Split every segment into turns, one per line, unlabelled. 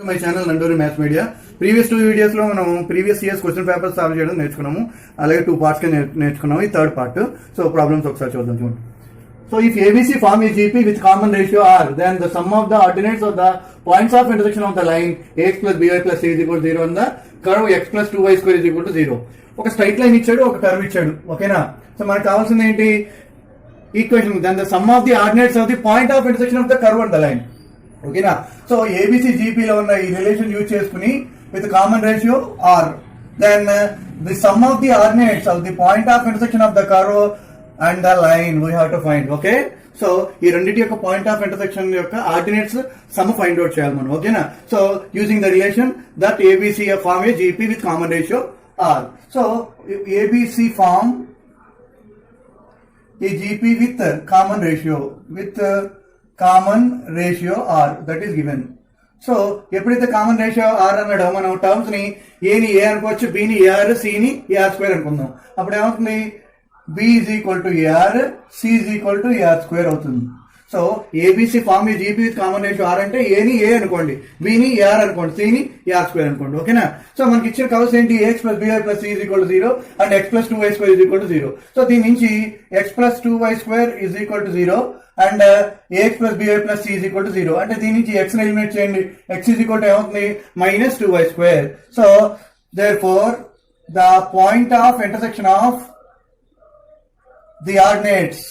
My channel Nanduri maths media. Previous 2 videos లో మనం previous years question papers solve చేయడం నేర్చుకున్నాము. అలాగే 2 పార్ట్స్ గా నేర్చుకున్నాము. ఈ థర్డ్ పార్ట్. సో ప్రాబ్లమ్స్ ఒకసారి చూద్దాం. చూడండి. So if ABC form is GP with common ratio R, then the sum of the ordinates of the points of intersection of the line ax plus by plus c is equal to 0 and the curve x plus 2y square is equal to 0. ఒక straight line ఇచ్చాడు, ఒక curve ఇచ్చాడు. ఓకేనా? So మనకు కావాల్సింది ఏంటి? Equation. Then the sum of the ordinates of the point of intersection of the curve and the line. ఓకేనా? So ABC జీపీలో ఉన్న ఈ రిలేషన్ యూజ్ చేసుకుని with common ratio R, then the sum of the ordinates of the point of intersection of the curve and the line we have to find. Okay, so ఈ రెండింటి యొక్క point of intersection యొక్క ordinates sum find out చేయాలి మనం. ఓకేనా? So using the relation that ABC form a GP with common ratio R. So ABC form a GP with common ratio R that is given. So ఎప్పుడైతే common ratio R అన్నాడో మనం terms ని ఏని A అనుకోవచ్చు, బిని AR, సిని AR square అనుకుందాం. అప్పుడు ఏమవుతుంది? B is equal to AR, C is equal to AR square అవుతుంది. సో ఏబిసి ఫార్మ్ ఈ GP with common ratio R అంటే ఏని ఏ అనుకోండి, బిని ఏఆర్ అనుకోండి, సిని ఏఆర్ స్క్వేర్ అనుకోండి. ఓకేనా? సో మనకి ఇచ్చిన కవర్స్ ఏంటి? X plus BY plus C is equal to 0 and X plus 2y square is equal to 0. So దీని నుంచి X plus 2y square is equal to 0 and AX plus BY plus C is equal to 0. అంటే దీని నుంచి X eliminate చేయండి. X is equal to ఏమవుతుంది? Minus 2y square. So therefore the point of intersection of the ordinates.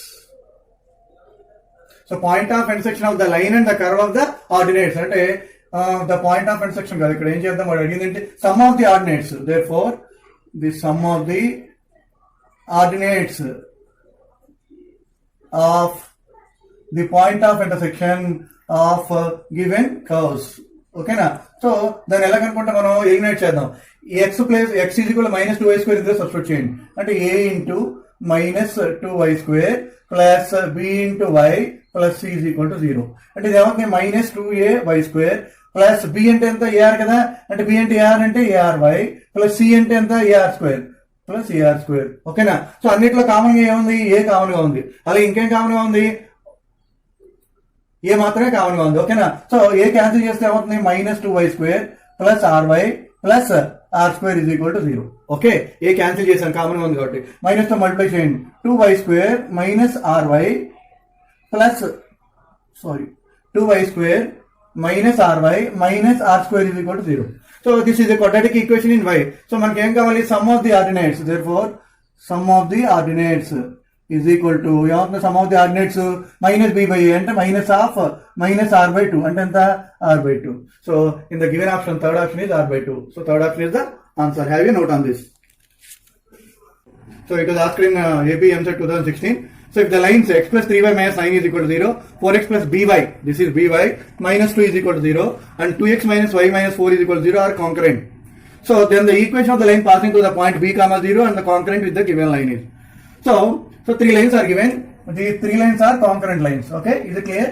So point of intersection of the line and the curve of the ordinates అంటే the point of intersection కాదు, ఇక్కడ ఏం చేద్దాం? వాడు అడిగిందంటే sum of the ordinates. Therefore the sum of the ordinates of the point of intersection of given curves. ఓకేనా? So దాన్ని ఎలా కనుకుంటే మనం ఎలిమినేట్ చేద్దాం. X plus x is equal minus 2y square ఇందులో సబ్స్టిట్యూట్ చేయండి. అంటే a into minus 2y square plus b into y plus C is equal to 0. అంటే ఇది ఏమవుతుంది? Minus 2ay square plus B అంటే ఎంత? ఏఆర్ కదా. అంటే బి అంటే ఏఆర్ అంటే ఏఆర్ వై ప్లస్ సి అంటే ఎంత? AR square plus AR square. ఓకేనా? సో అన్నిట్లో కామన్ గా ఏముంది? ఏ కామన్ గా ఉంది. అలాగే ఇంకేం కామన్ గా ఉంది? ఏ మాత్రమే కామన్ గా ఉంది. ఓకేనా? సో ఏ క్యాన్సిల్ చేస్తే ఏమవుతుంది? Minus 2y square plus RY plus R square is equal to 0. Okay, A cancel చేశాను, కామన్ గా ఉంది కాబట్టి. మైనస్ తో మల్టిప్లై చేయండి. 2y square minus RY plus 2y square minus RY minus R square is equal to 0. So this is a quadratic equation in y. సో మనకి ఏం కావాలి? Sum of the ordinates. Therefore sum of the ordinates is equal to ఏమవుతుంది? Some of the ordinates minus b by a అంటే minus of minus r by 2 అంటే ఎంత? R by 2. So in the given option third option is r by 2. So third option is the answer. Have you note on this? So it was asked in AP MSET 2016. So if the lines x plus 3y minus 9 is equal to 0, 4x plus by, this is by, minus 2 is equal to 0, and 2x minus y minus 4 is equal to 0 are concurrent. So then the equation of the line passing through the point b comma 0 and the concurrent with the given line is. So 3 lines are given. The 3 lines are concurrent lines. Okay, is it clear?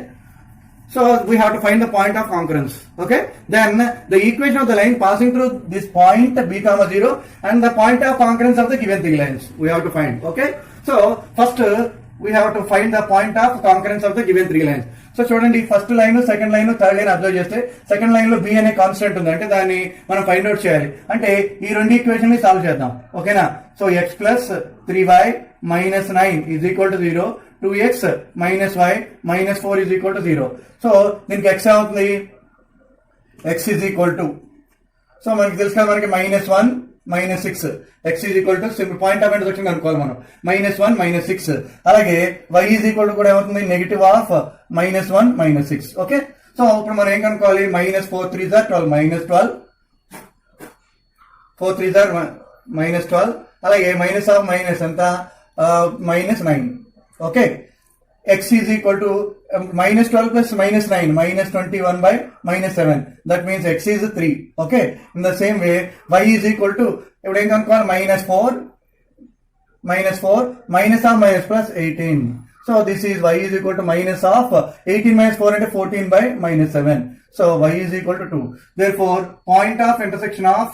So we have to find the point of concurrence. Okay, then the equation of the line passing through this point b comma 0 and the point of concurrence of the given 3 lines we have to find. Okay, so first we have to find the point of concurrence of the given 3 lines. So చూడండి, first line, second line, third line observe చేస్తే second line లో B అనే constant ఉంది. అంటే దాన్ని మనం find out చేయాలి. అంటే ఈ రెండు ఈక్వేషన్ ని సాల్వ్ చేద్దాం. ఓకేనా? So X plus 3y minus 9 is equal to 0, 2x minus y minus 4 is equal to 0. So దీనికి x అవుతుంది? x is equal to, so మనకి తెలుసు కదా, మనకి -1 -6 x is equal to simple point of intersection కనుక్కోవాలి మనం. -1 -6. అలాగే y ఈజ్ ఈక్వల్ టు కూడా ఏమవుతుంది? Negative of -1 -6. ఓకే, సో ఇప్పుడు మనం ఏం కనుక్కోవాలి? -4 3 12 -12, 4 3 -12. అలాగే మైనస్ ఆఫ్ మైనస్ ఎంత? -9. Okay, x is equal to -12 plus -9 -21 by -7. That means x is 3. Okay, in the same way y is equal to ఇప్పుడు ఏం కనుక్కోవాలి? -4 minus of minus plus 18. So this is y is equal to minus of 18 minus 4 అంటే 14 by -7. So y is equal to 2. Therefore, point of intersection of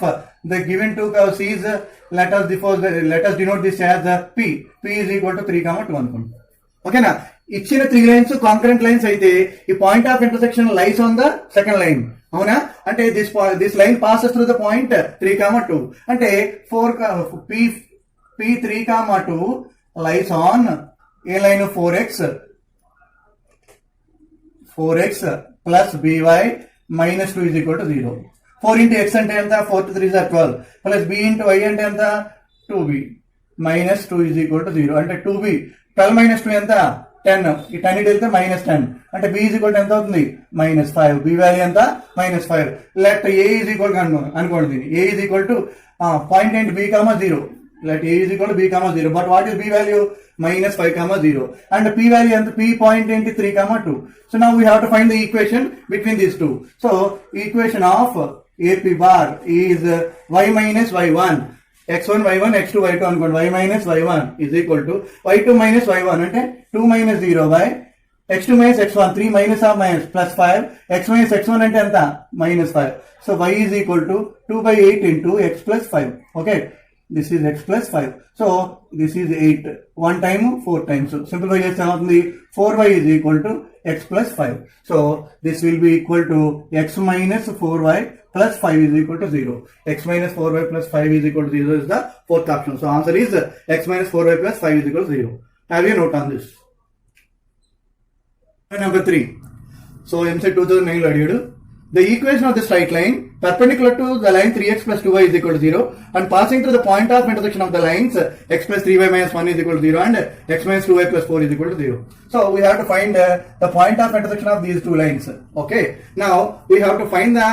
the given two curves is, let us denote this as p. P is equal to 3, 2 అనుకోండి. ఓకేనా? ఇచ్చిన 3 lines concurrent lines అయితే ఈ point of intersection lies on the second line. అవునా? అంటే this line passes through the point 3, 2 అంటే 3, 2 lies on a line 4x plus by minus 2 is equal to 0. 4 into x అంటే ఎంత? 4 to 3 is 12 plus b into y అంటే ఎంత? 2b minus 2 is equal to 0. అంటే 2b 12 minus 2 ఎంత? 10. ఈ 10 ఇటు వెళ్తే -10 అంటే b is equal to ఎంత అవుతుంది? -5. b వాల్యూ ఎంత? -5. Let a is equal to అనుకోండి దీన్ని. a is equal to point ఏంటి? b, 0. Let a is equal to b, 0. But what is b value? -5, 0. And p value and p point into 3, 2. So now we have to find the equation between these two. So equation of AP bar is y minus y1. x1, y1, x2, y2 అనుకోండి. y minus y1 is equal to y2 minus y1 అంటే 2 minus 0 by x2 minus x1 3 minus or minus plus 5 x minus x1 అంటే ఎంత? -5. So y is equal to 2/8 into x plus 5. Okay. This is x plus 5. So this is 8. 1 time 4 times. So simplify చేస్తే ఏమవుతుంది? 4y is equal to x plus 5. So this will be equal to x minus 4y plus 5 is equal to 0. X minus 4y plus 5 is equal to 0 is the fourth option. So answer is x minus 4y plus 5 is equal to 0. Have you note on this? Number 3. So MCET 2009 lo అడిగాడు. The equation of the straight line perpendicular to the line 3x plus 2y is equal to 0 and passing through the point of intersection of the lines x plus 3y minus 1 is equal to 0 and x minus 2y plus 4 is equal to 0. So we have to find the point of intersection of these two lines. Okay. Now we have to find the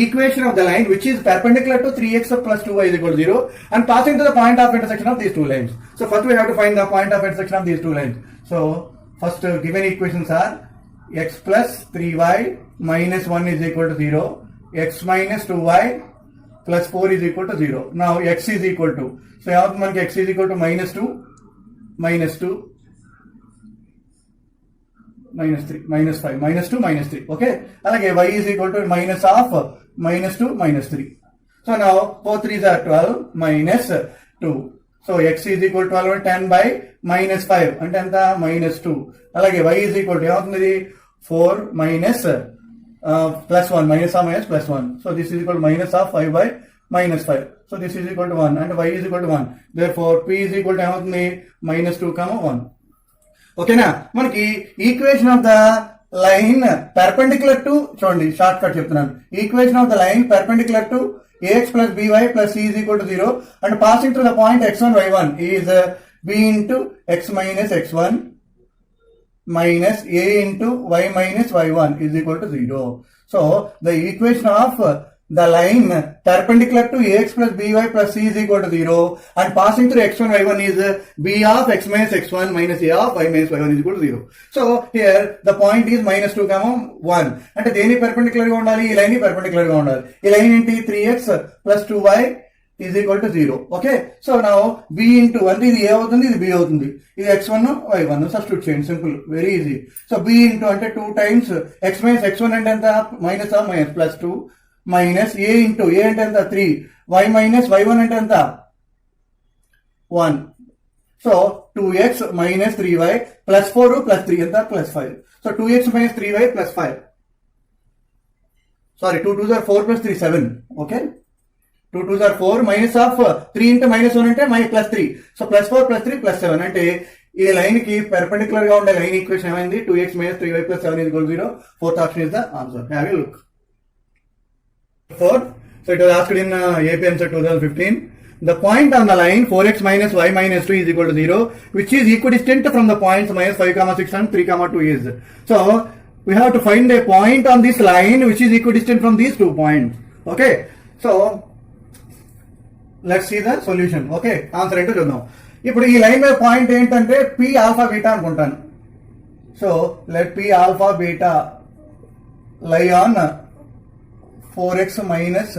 equation of the line which is perpendicular to 3x plus 2y is equal to 0 and passing to the point of intersection of these two lines. So first we have to find the point of intersection of these two lines. So first given equations are x plus 3y minus 1 is equal to 0, x minus 2y plus 4 is equal to 0. Now x is equal to, so ఏమవుతుంది మనకి? x is equal to -2, -2, -3, -5, -2, -3. Okay. అలాగే y is equal to minus of -2, -3. So now 4 3s are 12 minus 2. So x is equal to 12 10 by -5 అంటే ఎంత? -2. అలాగే y is equal to ఏమవుతుంది? 4 minus plus 1 minus or minus plus 1. So this is equal to minus of 5 by -5. So this is equal to 1 and y is equal to 1. Therefore p is equal to ఏమవుతుంది? -2, 1. ఓకేనా? మనకి equation of the line perpendicular to, చూడండి short cut చెప్తున్నాను. Equation of the line perpendicular to ax plus by plus c is equal to 0 and passing through the point x1 y1 is b into x minus x1 minus a into y minus y1 is equal to 0. So the equation of the line perpendicular to ax plus by plus c is equal to 0 and passing through x1 y1 is b of x minus x1 minus a of y minus y1 is equal to 0. So here the point is -2, 1 అంటే దేని perpendicular గా ఉండాలి? ఈ line perpendicular గా ఉండాలి. ఈ line ఏంటి? 3x plus 2y is equal to 0. Okay. So now b into అంటే ఇది a అవుతుంది, ఇది b అవుతుంది, ఇది x1 y1 సబ్స్టిట్యూట్ చేయండి. Simple, very easy. So b into అంటే 2 times x minus x1 అంటే ఎంత? minus or minus plus 2 minus a into a అంటే ఎంత? 3 y minus y1 అంటే ఎంత? 1. So 2x minus 3y plus 4 plus 3 ఎంత? plus 5. So 2x minus 3y plus 5. Sorry, 2 2s are 4 plus 3 7. Okay. 2 2s are 4 minus of 3 into -1 అంటే plus 3. So plus 4 plus 3 plus 7 అంటే ఈ line కి perpendicular గా ఉండే line equation ఏమైంది? 2x minus 3y plus 7 is equal to 0. Fourth option is the answer. Have a look. 4. So it was asked in APMCET 2015. The point on the line 4x minus y minus 2 is equal to 0, which is equidistant from the points -5, 6 and 3, 2 is. So we have to find a point on this line which is equidistant from these 2 points. Okay. So let's see the solution. Okay. Answer ఏంటో చూద్దాం. ఇప్పుడు ఈ line మీద point ఏంటంటే p alpha beta అనుకుంటాను. So let p alpha beta lie on 4x minus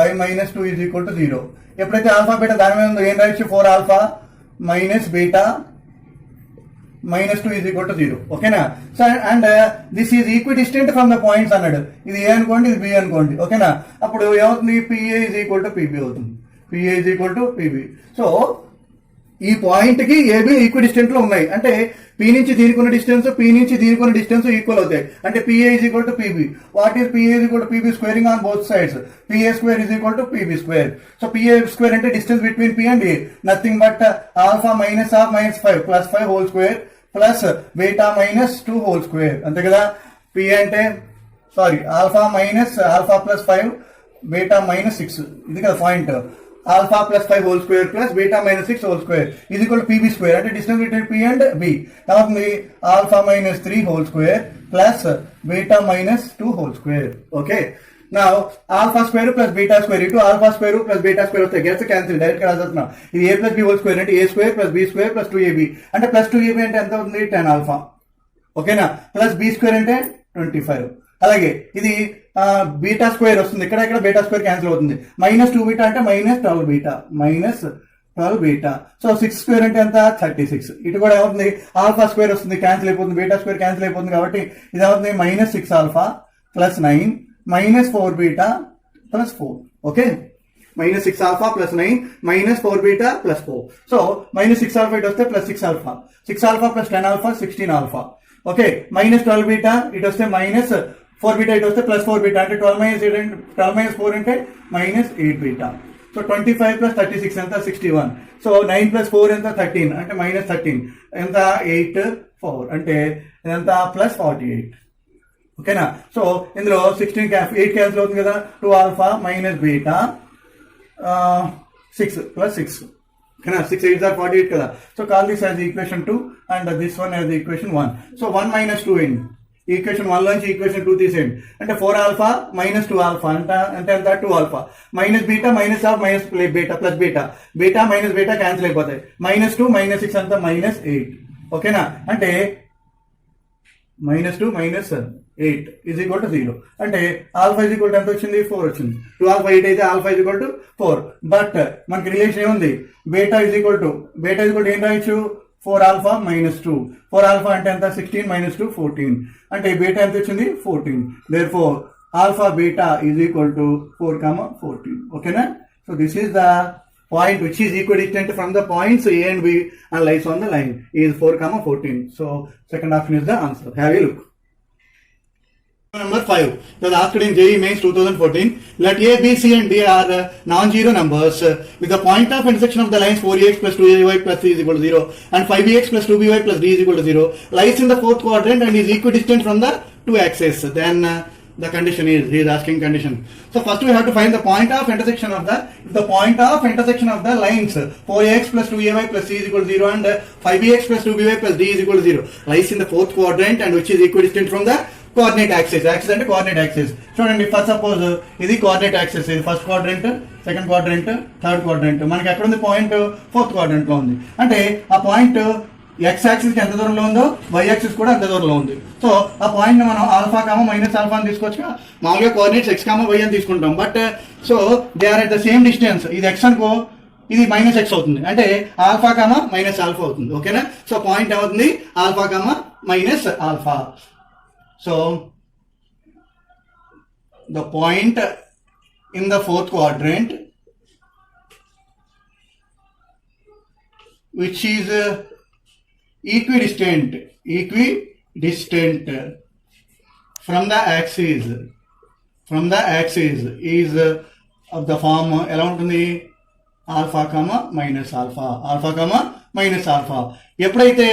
y minus 2 is equal to 0. ఎప్పుడైతే alpha beta దాని మీద ఉందో ఏం రాయొచ్చు? 4 alpha minus beta minus 2 is equal to 0. ఓకేనా? So and this is equidistant from the points అన్నాడు. ఇది ఏ అనుకోండి, ఇది బి అనుకోండి. ఓకేనా? అప్పుడు ఏమవుతుంది? PA is equal to PB అవుతుంది. PA is equal to PB. So ఈ పాయింట్ కి ఏబి ఈక్వి డిస్టెంట్ లో ఉన్నాయి. అంటే పి నుంచి దీనికి ఉన్న డిస్టెన్స్, పి నుంచి దీనికి ఉన్న డిస్టెన్స్ ఈక్వల్ అవుతాయి. అంటే P A is equal to P B. What is P A is equal to P B squaring on both sides. P A square is equal to P B square. So P A square అంటే distance between P and A, nothing but alpha minus of minus 5 plus 5 whole square plus beta minus 2 whole square. అంతే కదా. P అంటే alpha minus alpha plus 5 beta minus 6, ఇది కదా point. Alpha plus 5 whole square plus beta minus 6 whole square ఇది equal to P B square. అంటే distance between P and B అవుతుంది alpha minus 3 whole square plus beta minus 2 whole square. Okay, నా alpha square plus beta square ఇటు alpha square plus beta square వస్తాయి. Gets cancel, direct గా రాసేస్తున్నాం. ఇది a plus b whole square అంటే a square plus b square plus 2ab. అంటే plus 2ab అంటే ఎంత అవుతుంది 10 ఆల్ఫా. ఓకేనా. ప్లస్ బి స్క్వేర్ అంటే 25. అలాగే ఇది బీటా స్క్వేర్ వస్తుంది, ఇక్కడ బీటా స్క్వేర్ క్యాన్సిల్ అవుతుంది. మైనస్ 2 బీటా అంటే minus 12 beta, minus 12 beta. So 6 square అంటే ఎంత 36. ఇటు కూడా ఏమవుతుంది ఆల్ఫా స్క్వేర్ వస్తుంది, క్యాన్సిల్ అయిపోతుంది, బీటా స్క్వేర్ క్యాన్సిల్ అయిపోతుంది. కాబట్టి ఇది అవుతుంది minus 6 alpha plus 9 minus 4 beta plus 4. Okay, minus 6 alpha plus 9 minus 4 beta plus 4. So minus 6 alpha ఇటు వస్తే plus 6 alpha, 6 alpha plus 10 alpha 16 alpha. Okay, minus 12 beta ఇటు వస్తే మైనస్ 4 బీటా ఇటు వస్తే ప్లస్ 4 బీటా. అంటే 12 మైనస్ 4 అంటే మైనస్ 8 బీటా. సో 25 ప్లస్ 36 ఎంత 61. So 9 plus 4 ఎంత 13 అంటే మైనస్ 13 ఎంత 8 4 అంటే ఎంత ప్లస్ 48. ఓకేనా. సో ఇందులో 16 8 క్యాన్సిల్ అవుతుంది కదా. 2 ఆల్ఫా మైనస్ బీటా 6 ప్లస్ 6. ఓకేనా. 6 8 are 48 కదా. So call this as equation 2 and this one as equation 1. So 1 minus 2 ఏంటి ఈక్వేషన్ 1 లోంచి ఈక్వేషన్ 2 తీసేయండి. అంటే 4 ఆల్ఫా మైనస్ 2 ఆల్ఫా అంటే ఎంత 2 alpha minus beta minus of minus beta plus beta, beta minus beta cancel అయిపోతాయి. Minus 2 minus 6 అంతా minus 8. ఓకేనా. అంటే minus 2 minus 8 is equal to 0. అంటే ఆల్ఫా ఈజ్ ఈక్వల్ టు ఎంత వచ్చింది 4 వచ్చింది. 2 ఆల్ఫా 8 అయితే alpha is equal to 4. But మనకి రిలేషన్ ఏముంది బీటా ఈజ్ ఈక్వల్ టు ఏం రాయొచ్చు 4 ఆల్ఫా మైనస్ 2. 4 ఆల్ఫా అంటే ఎంత 16 మైనస్ 2 14. అంటే బీటా ఎంత వచ్చింది 14. Therefore alpha beta is equal to 4,14. ఓకేనా. So this is the point which is equidistant from the points A and B and lies on the line is 4,14. So second option is the answer. Have a look. Number 5. It was asked in JEE Mains 2014. Let A, B, C and D are non-zero numbers with the point of intersection of the lines 4ax plus 2ay plus c is equal to 0 and 5bx plus 2by plus d is equal to 0 lies in the fourth quadrant and is equidistant from the two axes. Then the condition is, he is asking condition. So first we have to find the point of intersection of the lines 4ax plus 2ay plus c is equal to 0 and 5bx plus 2by plus d is equal to 0 lies in the fourth quadrant and which is equidistant from the coordinate axis. Axis అంటే coordinate axis. చూడండి first suppose ఇది coordinate axis, ఇది first quadrant, second quadrant, third quadrant. మనకి ఎక్కడ ఉంది point fourth quadrant లో ఉంది. అంటే ఆ పాయింట్ ఎక్స్ యాక్సిస్ కి ఎంత దూరంలో ఉందో వై యాక్సిస్ కూడా అంత దూరంలో ఉంది. సో ఆ పాయింట్ ని మనం ఆల్ఫా కామా మైనస్ ఆల్ఫా అని తీసుకోవచ్చు. మామూలుగా కోఆర్డినేట్స్ ఎక్స్ కామా వై అని తీసుకుంటాం. But so they are at the same distance. ఇది ఎక్స్ అనుకో, ఇది మైనస్ ఎక్స్ అవుతుంది. అంటే ఆల్ఫా కామా మైనస్ ఆల్ఫా అవుతుంది. ఓకేనా. సో పాయింట్ ఏమవుతుంది alpha comma minus alpha. So the point in the fourth quadrant which is equidistant from the axis is of the form ఎలా ఉంటుంది alpha comma minus alpha, alpha comma minus alpha. ఎప్పుడైతే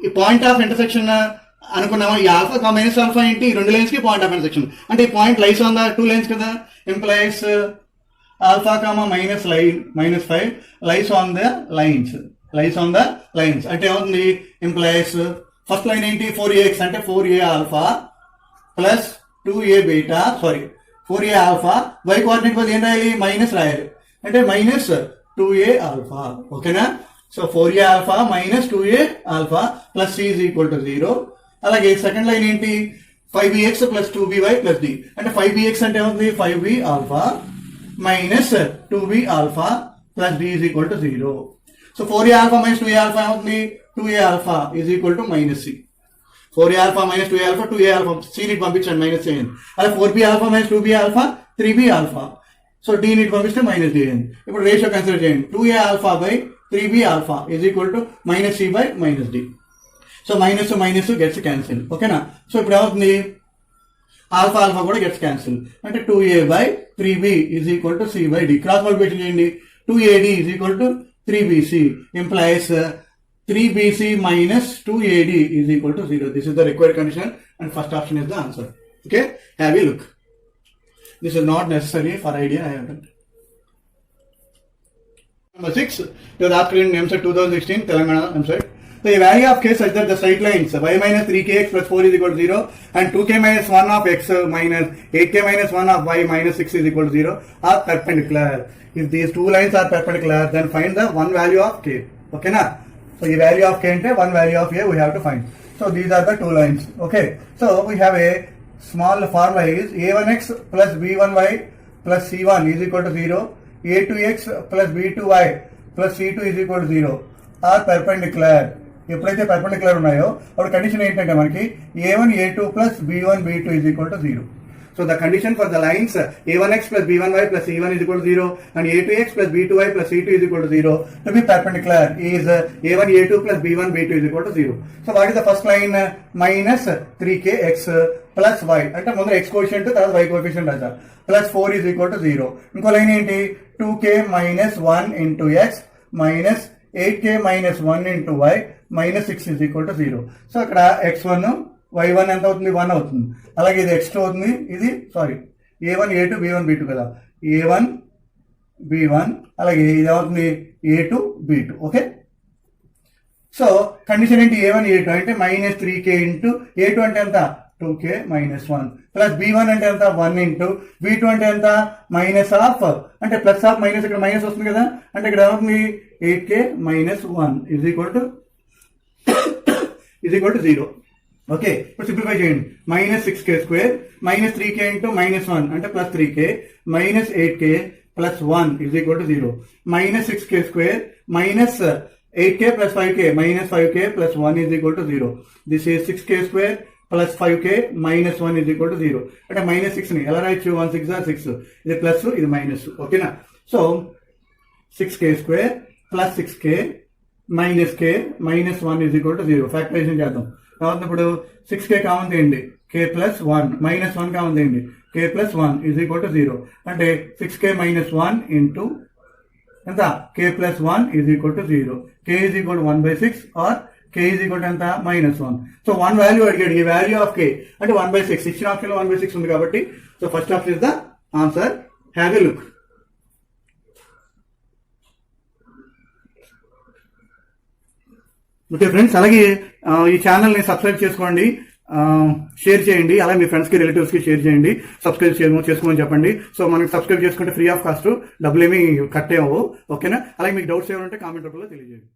ఈ point of intersection అనుకున్నామా ఈ alpha minus alpha ఏంటి రెండు lines కి point of intersection. అంటే ఈ point lies on the two lines కదా, implies alpha comma minus line minus 5 lies on the lines. అంటే ఏమవుతుంది ఎంప్లాయిస్ ఫస్ట్ లైన్ ఏంటి 4ax అంటే 4a alpha plus 2a beta 4a alpha. Y coordinate బదులు ఏం రాయాలి మైనస్ రాయాలి. అంటే మైనస్ 2a ఆల్ఫా. ఓకేనా. So 4a alpha minus 2a alpha plus c is equal to 0. అలాగే సెకండ్ లైన్ ఏంటి 5bx plus 2by plus d. అంటే 5bx అంటే ఏమవుతుంది 5b alpha minus 2b alpha plus d is equal to 0. So 4a alpha minus 2a alpha ఏమవుతుంది 2a alpha is equal to minus c. 4a alpha minus 2a alpha 2a alpha c ని పంపించండి minus చేయండి. అలా 4b alpha minus 2b alpha 3b alpha. So d ని పంపిస్తే minus d అయింది. ఇప్పుడు ratio consider చేయండి 2a alpha by 3b alpha is equal to minus c by minus d. So minus minus gets cancel. ఓకేనా? So ఇప్పుడు ఏమవుతుంది, alpha alpha కూడా gets cancel. అంటే 2a by 3b is equal to c by d. Cross multiplication చేయండి. 2ad is equal to 3bc implies 3bc minus 2ad is equal to 0. This is the required condition and first option is the answer. Okay, have a look. This is not necessary for idea I have done. Number 6, it was asked in MSET 2016 Telangana MSET. So a value of k such that the straight lines y minus 3kx plus 4 is equal to 0 and 2k minus 1 of x minus 8k minus 1 of y minus 6 is equal to 0 are perpendicular. If these two lines are perpendicular, then find the one value of k. Okay na? So the value of k ante one value of a we have to find. So these are the two lines. Okay. So we have a small formula is a1x plus b1y plus c1 is equal to 0. a2x plus b2y plus c2 is equal to 0 are perpendicular. ఎప్పుడైతే perpendicular ఉన్నాయో అప్పుడు condition ఏంటంటే మనకి a1 a2 plus b1 b2 is equal to 0. So the condition for the lines a1x plus b1y plus c1 is equal to 0 and a2x plus b2y plus c2 is equal to 0 to be perpendicular is a1 a2 plus b1 b2 is equal to 0. So what is the first line? Minus 3kx plus y అంటే ముందు x coefficient తర్వాత y coefficient రాసా plus 4 is equal to 0. ఇంకో line ఏంటి? 2k minus 1 into x minus 8k minus 1 into y minus 6 is equal to 0. So అక్కడ x1 y1 ఎంత అవుతుంది? 1 అవుతుంది. అలాగే ఇది x2 అవుతుంది. ఇది sorry a1 a2 b1 b2 కదా, a1 b1 అలాగే ఇది అవుతుంది a2 b2. Okay, so condition ఏంటి? a1 a2 అంటే మైనస్ 3k ఇంటూ a2 అంటే ఎంత? 2k మైనస్ 1 ప్లస్ b1 అంటే ఎంత? 1 ఇంటూ b2 అంటే ఎంత? మైనస్ ఆఫ్ అంటే ప్లస్ ఆఫ్ మైనస్ ఇక్కడ మైనస్ వస్తుంది కదా, అంటే ఇక్కడ ఏమవుతుంది? 8k minus 1 is equal to 0. Okay, ఇప్పుడు సింప్లిఫై చేయండి. Minus 6k square minus 3k into minus 1 అంటే plus 3k minus 8k plus 1 is equal to 0. Minus 6k square minus 8k plus 5k minus 5k plus 1 is equal to 0. This is 6k square plus 5k minus 1 is equal to 0. అంటే minus 6 ని ఎలా రాయొచ్చు? 1 6 are 6, ఇది plus ఇది minus. ఓకేనా? So 6k square plus 6k minus k minus 1 is equal to 0. Factorization చేద్దాం. కాబట్టి ఇప్పుడు 6k కామన్ తీయండి, k ప్లస్ 1 మైనస్ 1 కామన్ తీయండి, k plus 1 is equal to 0. అంటే 6k మైనస్ 1 ఇంటూ ఎంత? k plus 1 is equal to 0. k is equal to 1/6 or k is equal to ఎంత? Minus 1. So 1 value అడిగాడు. ఈ value of k అంటే 1/6. ఇచ్చిన option లో 1/6 ఉంది కాబట్టి so first option is the answer. Have a look. Okay friends, అలాగే ఈ ఛానల్ని సబ్స్క్రైబ్ చేసుకోండి, షేర్ చేయండి, అలాగే మీ ఫ్రెండ్స్కి రిలేటివ్స్కి షేర్ చేయండి, సబ్స్క్రైబ్ చేసుకోమని చెప్పండి. సో మనకి సబ్స్క్రైబ్ చేసుకుంటే ఫ్రీ ఆఫ్ కాస్ట్, డబ్బులు ఏమి కట్ అవ్వవు. ఓకేనా? అలాగే మీకు డౌట్స్ ఏమైనా ఉంటే కామెంట్ రూపంలో తెలియజేయండి.